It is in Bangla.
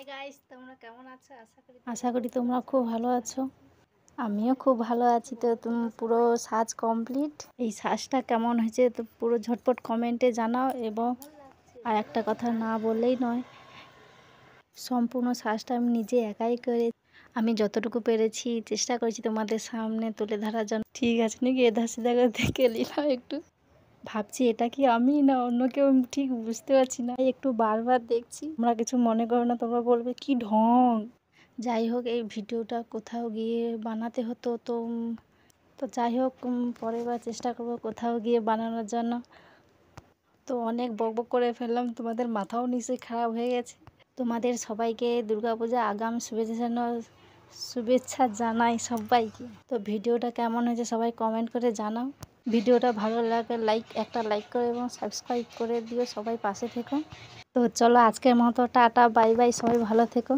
হাই গাইস, তোমরা কেমন আছো? আশা করি তোমরা খুব ভালো আছো। আমিও খুব ভালো আছি। তো তুমি পুরো সাজ কমপ্লিট। এই সাজটা কেমন হয়েছে তো পুরো ঝটপট কমেন্টে জানাও। এবং আর একটা কথা না বললেই নয়, সম্পূর্ণ সাজটা আমি নিজে একাই করে আমি যতটুকু পেরেছি চেষ্টা করেছি তোমাদের সামনে তুলে ধরার জন্য। ঠিক আছে নাকি? এধার সেধার দেখে নিলাম একটু, ভাবছি এটা কি আমি না অন্য কেউ, ঠিক বুঝতে পারছি না। একটু বারবার দেখছি, তোমরা কিছু মনে করো না, তোমরা বলবে কি ঢং। যাই হোক, এই ভিডিওটা কোথাও গিয়ে বানাতে হতো তো যাই হোক, পরের বার চেষ্টা করবো কোথাও গিয়ে বানানোর জন্য। তো অনেক বকবক করে ফেললাম, তোমাদের মাথাও নিশ্চয়ই খারাপ হয়ে গেছে। তোমাদের সবাইকে দুর্গাপূজা আগাম শুভেচ্ছা জানাই সবাইকে। তো ভিডিওটা কেমন হয়েছে সবাই কমেন্ট করে জানাও। ভিডিওটা ভালো লাগে একটা লাইক করে এবং সাবস্ক্রাইব করে দিও, সবাই পাশে থেকো। তো চলো আজকের মতো টাটা বাই বাই, সবাই ভালো থেকো।